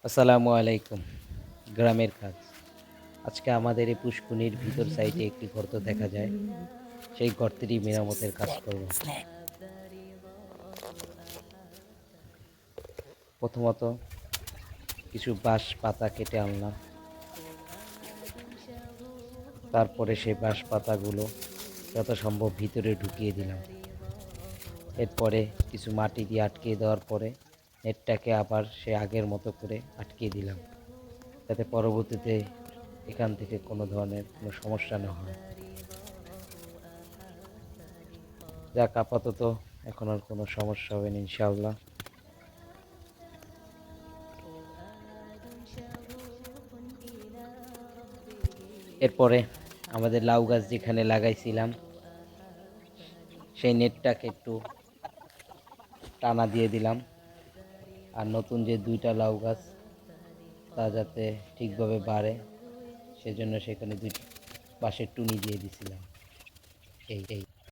আসসালামু আলাইকুম। গ্রামের কাজ। আজকে আমাদের এই পুষ্কুনির ভিতর সাইডে একটি গর্ত দেখা যায়। সেই গর্তেরই মেরামতের কাজ করব। প্রথমত কিছু বাঁশ পাতা কেটে আনলাম। তারপরে সেই বাঁশ পাতাগুলো যত সম্ভব ভিতরে ঢুকিয়ে দিলাম। এরপরে কিছু মাটি দিয়ে আটকিয়ে দেওয়ার পরে নেটটাকে আবার সে আগের মতো করে আটকিয়ে দিলাম, যাতে পরবর্তীতে এখান থেকে কোনো ধরনের কোনো সমস্যা না হয়। যাক, আপাতত এখন আর কোনো সমস্যা হবে না ইনশাআল্লাহ। এরপরে আমাদের লাউ গাছ যেখানে লাগাইছিলাম সেই নেটটাকে একটু টানা দিয়ে দিলাম, আর নতুন যে দুইটা লাউ গাছ তা যাতে ঠিকভাবে বাড়ে সেজন্য সেখানে দুই বাঁশের টুনি দিয়ে দিছিলাম। এই